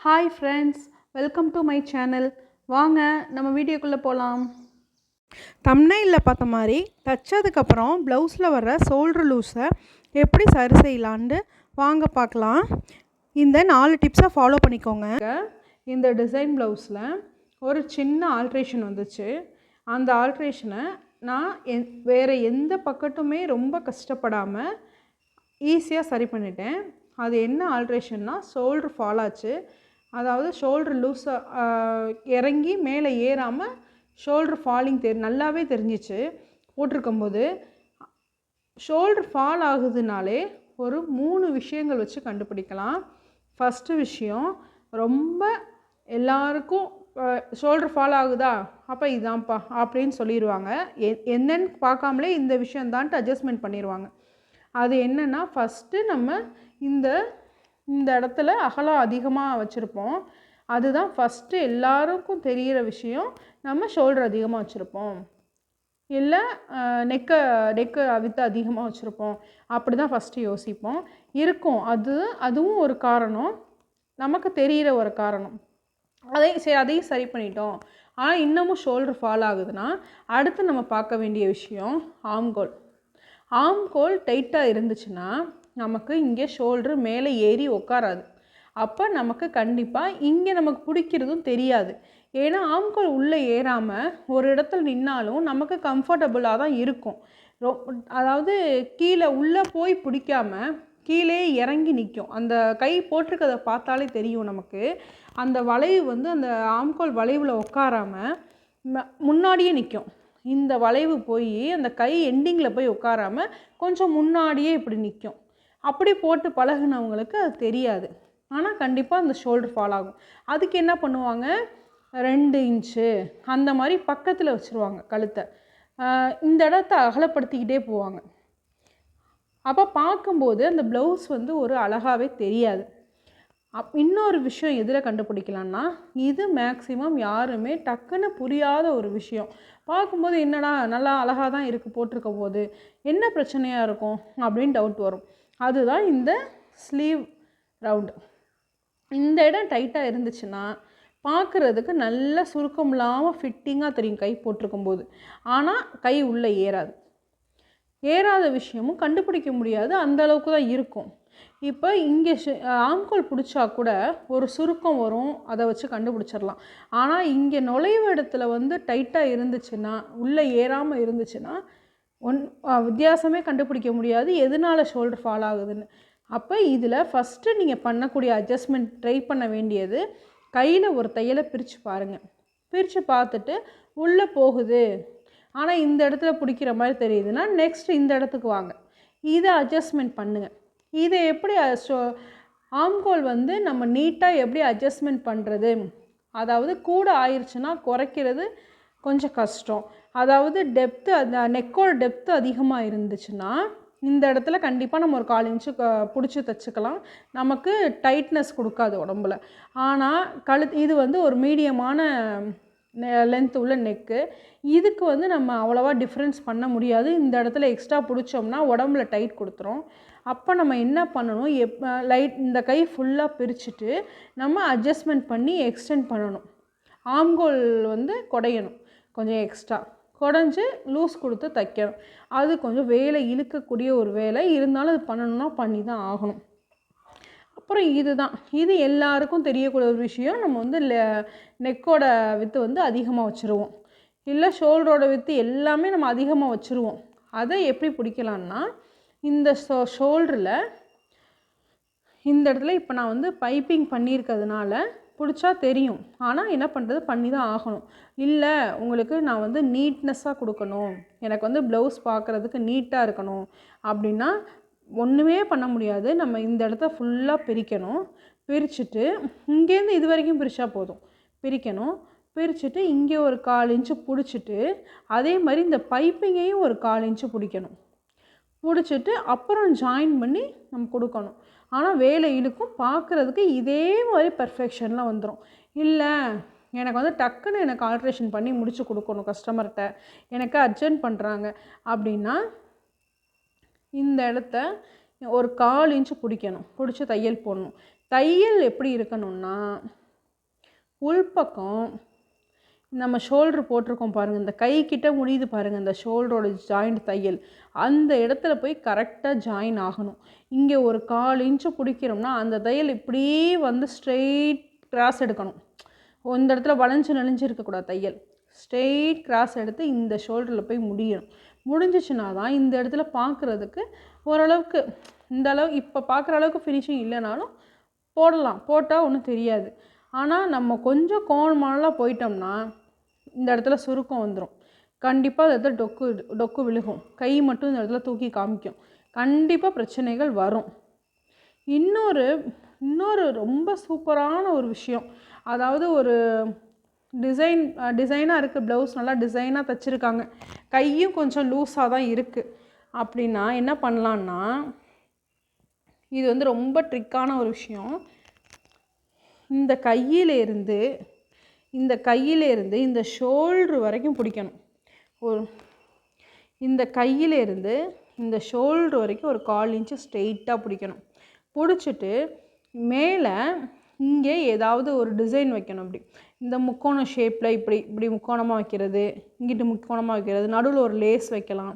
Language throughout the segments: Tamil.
Hi friends, welcome to my channel. வாங்க நம்ம வீடியோக்குள்ளே போகலாம். தம்ப்நெயிலில் பார்த்த மாதிரி தைச்சதுக்கப்புறம் ப்ளவுஸில் வர்ற ஷோல்டர் லூஸை எப்படி சரி செய்யலான்னு வாங்க பார்க்கலாம். இந்த 4 டிப்ஸை ஃபாலோ பண்ணிக்கோங்க. இந்த டிசைன் ப்ளவுஸில் ஒரு சின்ன ஆல்ட்ரேஷன் வந்துச்சு. அந்த ஆல்ட்ரேஷனை நான் வேறு எந்த பக்கட்டுமே ரொம்ப கஷ்டப்படாமல் ஈஸியாக சரி பண்ணிட்டேன். அது என்ன ஆல்ட்ரேஷன்னா, ஷோல்டர் ஃபால் ஆச்சு. அதாவது ஷோல்டர் லூஸாக இறங்கி மேலே ஏறாமல் ஷோல்டர் ஃபாலிங் நல்லாவே தெரிஞ்சிச்சு. போட்டிருக்கும்போது ஷோல்டர் ஃபால் ஆகுதுனாலே ஒரு 3 விஷயங்கள் வச்சு கண்டுபிடிக்கலாம். ஃபஸ்ட்டு விஷயம், ரொம்ப எல்லாருக்கும் ஷோல்டர் ஃபால் ஆகுதா, அப்போ இதான்ப்பா அப்படின்னு சொல்லிடுவாங்க. என்னன்னு பார்க்காமலே இந்த விஷயந்தான்ட்டு அட்ஜஸ்ட்மெண்ட் பண்ணிடுவாங்க. அது என்னென்னா, ஃபஸ்ட்டு நம்ம இந்த இடத்துல அகலம் அதிகமாக வச்சுருப்போம். அதுதான் ஃபஸ்ட்டு எல்லாருக்கும் தெரிகிற விஷயம். நம்ம ஷோல்டர் அதிகமாக வச்சுருப்போம், இல்லை நெக்கு வித்து அதிகமாக வச்சுருப்போம். அப்படி தான் ஃபஸ்ட்டு யோசிப்போம். இருக்கும், அதுவும் ஒரு காரணம், நமக்கு தெரிகிற ஒரு காரணம். அதையும் சரி பண்ணிட்டோம். ஆனால் இன்னமும் ஷோல்டர் ஃபால் ஆகுதுன்னா அடுத்து நம்ம பார்க்க வேண்டிய விஷயம் ஆம்கோல் டைட்டாக இருந்துச்சுன்னா நமக்கு இங்கே ஷோல்டர் மேலே ஏறி உட்காராது. அப்போ நமக்கு கண்டிப்பாக இங்கே நமக்கு பிடிக்கிறதும் தெரியாது. ஏன்னா ஆம்கோல் உள்ளே ஏறாமல் ஒரு இடத்துல நின்னாலும் நமக்கு கம்ஃபர்டபுளாக தான் இருக்கும். அதாவது கீழே உள்ளே போய் பிடிக்காமல் கீழே இறங்கி நிற்கும். அந்த கை போட்டிருக்கதை பார்த்தாலே தெரியும் நமக்கு. அந்த வளைவு அந்த ஆம்கோல் வளைவில் உட்காராமல் முன்னாடியே நிற்கும். இந்த வளைவு போய் அந்த கை எண்டிங்கில் போய் உட்காராமல் கொஞ்சம் முன்னாடியே இப்படி நிற்கும். அப்படி போட்டு பழகுனவங்களுக்கு அது தெரியாது. ஆனால் கண்டிப்பாக அந்த ஷோல்டர் ஃபால் ஆகும். அதுக்கு என்ன பண்ணுவாங்க, 2 இன்ச்சு அந்த மாதிரி பக்கத்தில் வச்சுருவாங்க கழுத்தை. இந்த இடத்த அகலப்படுத்திக்கிட்டே போவாங்க. அப்போ பார்க்கும்போது அந்த ப்ளவுஸ் ஒரு அழகாகவே தெரியாது. இன்னொரு விஷயம் எதில் கண்டுபிடிக்கலான்னா, இது மேக்ஸிமம் யாருமே டக்குன்னு புரியாத ஒரு விஷயம். பார்க்கும்போது என்னடா நல்லா அழகாக தான் இருக்குது போட்டிருக்க போது, என்ன பிரச்சனையாக இருக்கும் அப்படின்னு டவுட் வரும். அதுதான் இந்த ஸ்லீவ் ரவுண்டு. இந்த இடம் டைட்டாக இருந்துச்சுன்னா பார்க்குறதுக்கு நல்ல சுருக்கம் இல்லாமல் ஃபிட்டிங்காக தெரியும் கை போட்டிருக்கும்போது. ஆனால் கை உள்ளே ஏறாத விஷயமும் கண்டுபிடிக்க முடியாது, அந்தளவுக்கு தான் இருக்கும். இப்போ இங்கே ஆம்கோல் பிடிச்சா கூட ஒரு சுருக்கம் வரும், அதை வச்சு கண்டுபிடிச்சிடலாம். ஆனால் இங்கே நுழைவு இடத்துல டைட்டாக இருந்துச்சுன்னா, உள்ளே ஏறாமல் இருந்துச்சுன்னா வித்தியாசமே கண்டுபிடிக்க முடியாது எதனால் ஷோல்டர் ஃபால் ஆகுதுன்னு. அப்போ இதில் ஃபஸ்ட்டு நீங்கள் பண்ணக்கூடிய அட்ஜஸ்ட்மெண்ட் ட்ரை பண்ண வேண்டியது, கையில் ஒரு தையலை பிரித்து பாருங்கள். பிரித்து பார்த்துட்டு உள்ளே போகுது ஆனால் இந்த இடத்துல பிடிக்கிற மாதிரி தெரியுதுன்னா நெக்ஸ்ட் இந்த இடத்துக்கு வாங்க, இதை அட்ஜஸ்ட்மெண்ட் பண்ணுங்கள். இதை எப்படி ஆம்கோல் நம்ம நீட்டாக எப்படி அட்ஜஸ்ட்மெண்ட் பண்ணுறது, அதாவது கூட ஆயிடுச்சுன்னா குறைக்கிறது கொஞ்சம் கஷ்டம். அதாவது டெப்த்து, அந்த நெக்கோட டெப்த்து அதிகமாக இருந்துச்சுன்னா இந்த இடத்துல கண்டிப்பாக நம்ம ஒரு 1/4 இன்ச்சு பிடிச்சி தைச்சிக்கலாம். நமக்கு டைட்னஸ் கொடுக்காது உடம்புல. ஆனால் இது ஒரு மீடியமான லென்த் உள்ள நெக்கு. இதுக்கு நம்ம அவ்வளோவா டிஃப்ரென்ஸ் பண்ண முடியாது. இந்த இடத்துல எக்ஸ்ட்ரா பிடிச்சோம்னா உடம்புல டைட் கொடுத்துரும். அப்போ நம்ம என்ன பண்ணணும், இந்த கை ஃபுல்லாக பிரிச்சுட்டு நம்ம அட்ஜஸ்ட்மெண்ட் பண்ணி எக்ஸ்டெண்ட் பண்ணணும். ஆம்கோல் குடையணும், கொஞ்சம் எக்ஸ்ட்ரா குடஞ்சி லூஸ் கொடுத்து தைக்கணும். அது கொஞ்சம் வேலை இழுக்கக்கூடிய ஒரு வேலை இருந்தாலும் அது பண்ணணும்னா பண்ணி தான் ஆகணும். அப்புறம் இது எல்லாருக்கும் தெரியக்கூடிய ஒரு விஷயம். நம்ம நெக்கோட வித்து அதிகமாக வச்சுருவோம், இல்லை ஷோல்டரோட வித்து எல்லாமே நம்ம அதிகமாக வச்சுருவோம். அதை எப்படி பிடிக்கலான்னா, இந்த ஷோல்டரில் இந்த இடத்துல இப்போ நான் பைப்பிங் பண்ணியிருக்கிறதுனால பிடிச்சா தெரியும். ஆனால் என்ன பண்ணுறது, பண்ணி தான் ஆகணும். இல்லை உங்களுக்கு நான் நீட்னஸ்ஸாக கொடுக்கணும், எனக்கு ப்ளவுஸ் பார்க்குறதுக்கு நீட்டாக இருக்கணும் அப்படின்னா ஒன்றுமே பண்ண முடியாது. நம்ம இந்த இடத்த ஃபுல்லாக பிரிக்கணும். பிரிச்சுட்டு இங்கேருந்து இது வரைக்கும் பிரித்தா போதும். பிரிச்சுட்டு இங்கே ஒரு 1/4 இன்ச்சு பிடிச்சிட்டு அதே மாதிரி இந்த பைப்பிங்கையும் ஒரு 1/4 இன்ச்சு பிடிக்கணும். பிடிச்சிட்டு அப்புறம் ஜாயின் பண்ணி நம்ம கொடுக்கணும். ஆனால் வேலை இழுக்கும், பார்க்குறதுக்கு இதே மாதிரி பர்ஃபெக்ஷனில் வந்துடும். இல்லை எனக்கு டக்குன்னு எனக்கு ஆல்ட்ரேஷன் பண்ணி முடித்து கொடுக்கணும், கஸ்டமர்கிட்ட எனக்கு அர்ஜென்ட் பண்ணுறாங்க அப்படின்னா இந்த இடத்த ஒரு 1/4 இன்ச்சு பிடிக்கணும். பிடிச்சி தையல் போடணும். தையல் எப்படி இருக்கணும்னா உள்பக்கம் நம்ம ஷோல்ட்ரு போட்டிருக்கோம் பாருங்கள், இந்த கை கிட்ட முடியுது பாருங்கள் இந்த ஷோல்டரோட ஜாயிண்ட் தையல், அந்த இடத்துல போய் கரெக்டாக ஜாயின் ஆகணும். இங்கே ஒரு 1/4 இன்ச்சு பிடிக்கிறோம்னா அந்த தையல் இப்படியே வந்து ஸ்ட்ரெயிட் கிராஸ் எடுக்கணும். இந்த இடத்துல வளைஞ்சு நெளிஞ்சு இருக்கக்கூடாது. தையல் ஸ்ட்ரெயிட் கிராஸ் எடுத்து இந்த ஷோல்டரில் போய் முடியணும். முடிஞ்சிச்சுன்னா தான் இந்த இடத்துல பார்க்குறதுக்கு ஓரளவுக்கு இந்த அளவு இப்போ பார்க்குற அளவுக்கு ஃபினிஷிங் இல்லைனாலும் போடலாம், போட்டால் ஒன்றும் தெரியாது. ஆனால் நம்ம கொஞ்சம் கோணமானலாம் போயிட்டோம்னா இந்த இடத்துல சுருக்கம் வந்துடும். கண்டிப்பாக இந்த இடத்துல டொக்கு விழுகும். கை மட்டும் இந்த இடத்துல தூக்கி காமிக்கும். கண்டிப்பாக பிரச்சனைகள் வரும். இன்னொரு ரொம்ப சூப்பரான ஒரு விஷயம், அதாவது ஒரு டிசைனாக இருக்குது. ப்ளவுஸ் நல்லா டிசைனாக தைச்சிருக்காங்க, கையும் கொஞ்சம் லூஸாக தான் இருக்குது. அப்படின்னா என்ன பண்ணலான்னா, இது வந்து ரொம்ப ட்ரிக்கான ஒரு விஷயம். இந்த கையிலேருந்து இந்த ஷோல்ட்ரு வரைக்கும் பிடிக்கணும். இந்த கையிலேருந்து இந்த ஷோல்ட்ரு வரைக்கும் ஒரு 1/4 இன்ச்சு ஸ்ட்ரெயிட்டாக பிடிக்கணும். பிடிச்சிட்டு மேலே இங்கே ஏதாவது ஒரு டிசைன் வைக்கணும். அப்படி இந்த முக்கோண ஷேப்பில் இப்படி முக்கோணமாக வைக்கிறது, இங்கிட்டு முக்கோணமாக வைக்கிறது, நடுவில் ஒரு லேஸ் வைக்கலாம்,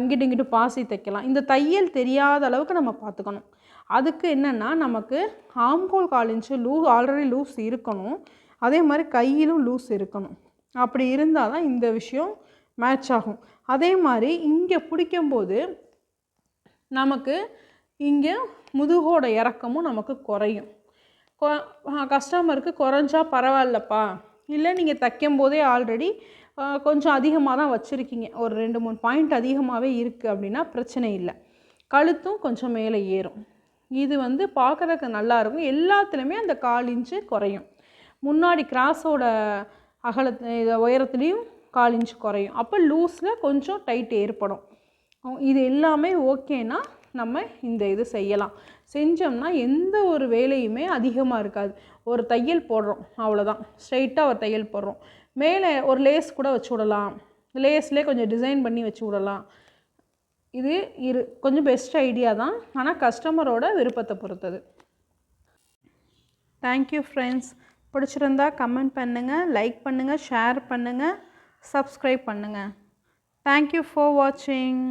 இங்கிட்டு பாசி தைக்கலாம். இந்த தையல் தெரியாத அளவுக்கு நம்ம பார்த்துக்கணும். அதுக்கு என்னென்னா, நமக்கு ஆம்ஹோல் 1/4 இன்ச்சு ஆல்ரெடி லூஸ் இருக்கணும், அதே மாதிரி கையிலும் லூஸ் இருக்கணும். அப்படி இருந்தால் தான் இந்த விஷயம் மேட்ச் ஆகும். அதே மாதிரி இங்கே பிடிக்கும்போது நமக்கு இங்கே முதுகோட இறக்கமும் நமக்கு குறையும். கஸ்டமருக்கு குறைஞ்சா பரவாயில்லப்பா, இல்லை நீங்கள் தைக்கும் போதே ஆல்ரெடி கொஞ்சம் அதிகமாக தான் வச்சுருக்கீங்க, ஒரு 2-3 பாயிண்ட் அதிகமாகவே இருக்குது அப்படின்னா பிரச்சனை இல்லை. கழுத்தும் கொஞ்சம் மேலே ஏறும். இது வந்து பார்க்குறதுக்கு நல்லாயிருக்கும். எல்லாத்துலேயுமே அந்த 1/4 இன்ச்சு குறையும். முன்னாடி கிராஸோட உயரத்துலேயும் 1/4 இன்ச்சு குறையும். அப்போ லூஸில் கொஞ்சம் டைட் ஏற்படும். இது எல்லாமே ஓகேனா நம்ம இந்த இது செய்யலாம். செஞ்சோம்னா எந்த ஒரு வேலையுமே அதிகமாக இருக்காது. ஒரு தையல் போடுறோம், அவ்வளோதான். ஸ்ட்ரைட்டாக ஒரு தையல் போடுறோம், மேலே ஒரு லேஸ் கூட வச்சு விடலாம், லேஸ்லேயே கொஞ்சம் டிசைன் பண்ணி வச்சு விடலாம். இது கொஞ்சம் பெஸ்ட் ஐடியா தான், ஆனால் கஸ்டமரோட விருப்பத்தை பொறுத்தது. Thank you friends. பிடிச்சிருந்தா கமெண்ட் பண்ணுங்கள், லைக் பண்ணுங்கள், ஷேர் பண்ணுங்கள், சப்ஸ்கிரைப் பண்ணுங்கள். தேங்க்யூ ஃபார் வாட்சிங்.